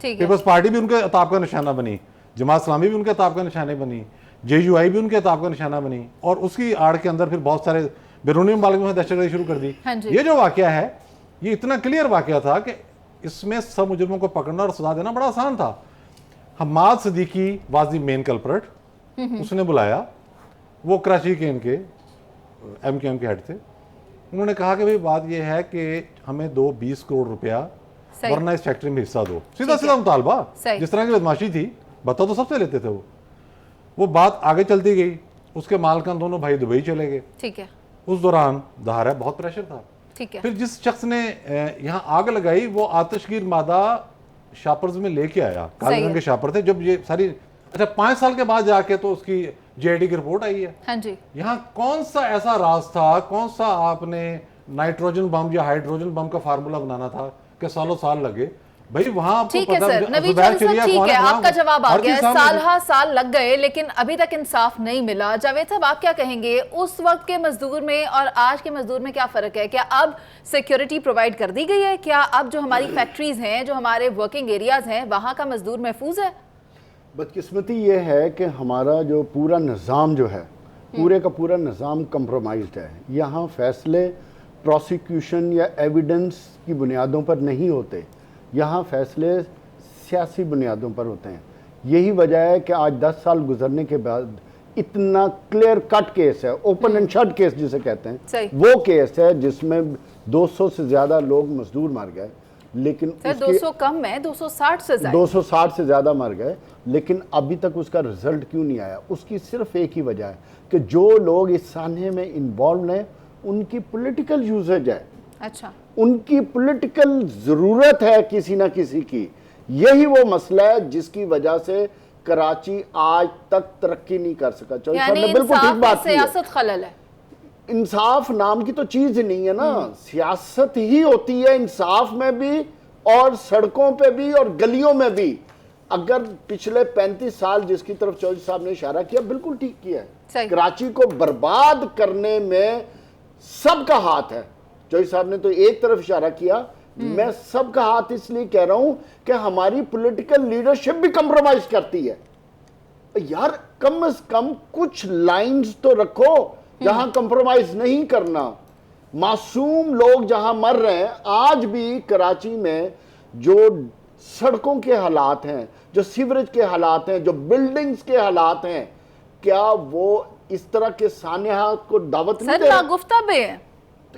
पीपल्स पार्टी भी उनके अताब का निशाना बनी, जमात इस्लामी भी उनके अताब का निशाने बनी, JUI भी उनके अताब का निशाना बनी, और उसकी आड़ के अंदर फिर बहुत सारे बैरूनी मुमालिक में दहशतगर्दी शुरू कर दी। हाँ ये जो वाकया है ये इतना क्लियर वाकया था कि इसमें सब मुजरिमों को पकड़ना और सजा देना बड़ा आसान था। Hammad Siddiqui was the main culprit, उसने बुलाया, वो कराची के इनके MQM के हेड थे। उन्होंने कहा कि भाई बात यह है कि हमें दो 20 करोड़ रुपया वरना इस फैक्ट्री में हिस्सा दो। सीधा सीधा मुतालबा, जिस तरह की बदमाशी थी बता तो सबसे लेते थे वो बात आगे चलती गई। उसके मालकान दोनों भाई दुबई चले गए। ठीक है। उस दौरान ज़ाहिर है बहुत प्रेशर था। ठीक है। फिर जिस शख्स ने यहाँ आग लगाई वो आतिशगीर मादा शापर्स में लेके आया, काले रंग के शापर थे। जब ये सारी 5 साल के बाद जाके तो उसकी JID की रिपोर्ट आई है। हाँ जी। यहाँ कौन सा ऐसा राज था, कौन सा आपने नाइट्रोजन बम या हाइड्रोजन बम का फार्मूला बनाना था कि सालों साल लगे? भाई वहां आपको ठीक है सर, नवीद चौधरी साहब ठीक है, आपका जवाब आ गया। साल लग गए लेकिन अभी तक इंसाफ नहीं मिला। जावेद साहब आप क्या कहेंगे, उस वक्त के मजदूर में और आज के मजदूर में क्या फर्क है? क्या अब सिक्योरिटी प्रोवाइड कर दी गई है? क्या अब जो हमारी फैक्ट्रीज हैं, जो हमारे वर्किंग एरियाज हैं, वहां का मजदूर महफूज है? बदकिस्मती ये है कि हमारा जो पूरा निज़ाम जो है, पूरे का पूरा निज़ाम कंप्रोमाइज्ड है। यहाँ फैसले प्रोसिक्यूशन या एविडेंस की बुनियादों पर नहीं होते, यहाँ फैसले सियासी बुनियादों पर होते हैं। यही वजह है कि आज 10 साल गुजरने के बाद इतना क्लियर कट केस है, ओपन एंड शट केस जिसे कहते हैं, वो केस है जिसमें 200 से ज़्यादा लोग मजदूर मर गए, लेकिन सर 200 कम है, 260 से ज़्यादा 260 से ज़्यादा मर गए, लेकिन अभी तक उसका रिजल्ट क्यों नहीं आया? उसकी सिर्फ एक ही वजह है कि जो लोग इस सान्हे में इन्वॉल्व हैं उनकी पॉलिटिकल यूजेज है। अच्छा, उनकी पॉलिटिकल ज़रूरत है किसी ना किसी की। यही वो मसला है जिसकी वजह से कराची आज तक तरक्की नहीं कर सका। यानी बिल्कुल ठीक बात की है। सियासत खलल है। इंसाफ नाम की तो चीज नहीं है ना, सियासत ही होती है इंसाफ में भी और सड़कों पे भी और गलियों में भी। अगर पिछले 35 साल जिसकी तरफ चौधरी साहब ने इशारा किया, बिल्कुल ठीक किया है। कराची को बर्बाद करने में सबका हाथ है। चौधरी साहब ने तो एक तरफ इशारा किया, मैं सबका हाथ इसलिए कह रहा हूं कि हमारी पॉलिटिकल लीडरशिप भी कंप्रोमाइज करती है। यार कम से कम कुछ लाइंस तो रखो जहां कंप्रोमाइज नहीं करना। मासूम लोग जहां मर रहे हैं, आज भी कराची में जो सड़कों के हालात हैं, जो सीवरेज के हालात हैं, जो बिल्डिंग्स के हालात हैं, क्या वो इस तरह के सान्याहात को दावत नहीं दे रहे?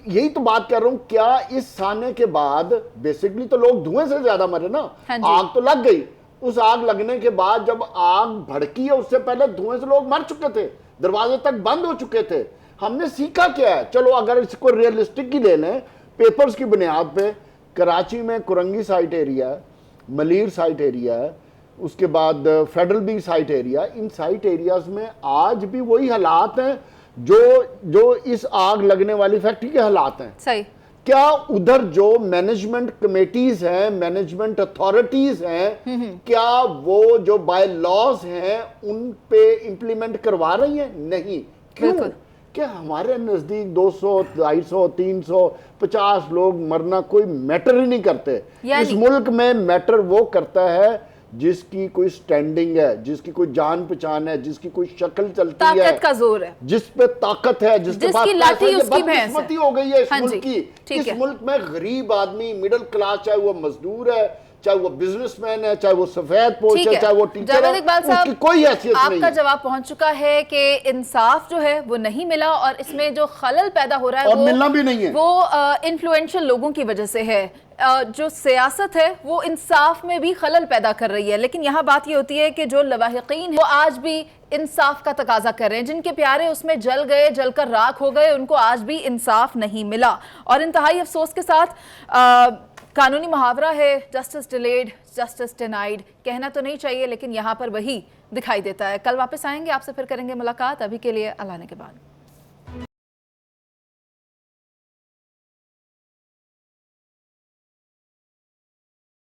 यही तो बात कर रहा हूं। क्या इस साने के बाद बेसिकली तो लोग धुएं से ज्यादा मरे ना। आग तो लग गई, उस आग लगने के बाद जब आग भड़की है उससे पहले धुएं से लोग मर चुके थे, दरवाजे तक बंद हो चुके थे। हमने सीखा क्या है? चलो अगर इसको रियलिस्टिक ही ले लें, पेपर्स की बुनियाद पे, कराची में कुरंगी साइट एरिया है, मलीर साइट एरिया है, उसके बाद फेडरल बी साइट एरिया, इन साइट एरियाज में आज भी वही हालात हैं जो इस आग लगने वाली फैक्ट्री के हालात हैं। सही। क्या उधर जो मैनेजमेंट कमेटीज हैं, मैनेजमेंट अथॉरिटीज हैं, क्या वो जो बाय लॉज हैं उन पे इंप्लीमेंट करवा रही हैं? नहीं। क्यों? क्या हमारे नजदीक 200, 250, 350 लोग मरना कोई मैटर ही नहीं करते। इस मुल्क में मैटर वो करता है जिसकी कोई स्टैंडिंग है, जिसकी कोई जान पहचान है, जिसकी कोई शक्ल चलती है, ताकत का जोर है, जिस पे ताकत है, जिसके पास लाठी उसकी भैंस है। हो गई है इस मुल्क की। इस मुल्क में गरीब आदमी, मिडिल क्लास, चाहे वो मजदूर है, चाहे वो बिजनेसमैन है, चाहे वो सफेद पोश है, चाहे वो टीचर है, उसकी कोई हैसियत नहीं है। आपका जवाब पहुंच चुका है कि इंसाफ जो है वो नहीं मिला और इसमें जो खलल पैदा हो रहा है और मिलना भी नहीं है, वो इन्फ्लुएंशियल लोगों की वजह से है। जो सियासत है वो इंसाफ में भी खलल पैदा कर रही है। लेकिन यहाँ बात ये होती है कि जो लवाहिकीन है वो आज भी इंसाफ का तकाजा कर रहे हैं। जिनके प्यारे उसमें जल गए, जलकर राख हो गए, उनको आज भी इंसाफ नहीं मिला। और इंतहाई अफसोस के साथ कानूनी मुहावरा है, जस्टिस डिलेड जस्टिस डिनाइड। कहना तो नहीं चाहिए लेकिन यहाँ पर वही दिखाई देता है। कल वापस आएंगे, आपसे फिर करेंगे मुलाकात। अभी के लिए अल्लाह ने के बाद।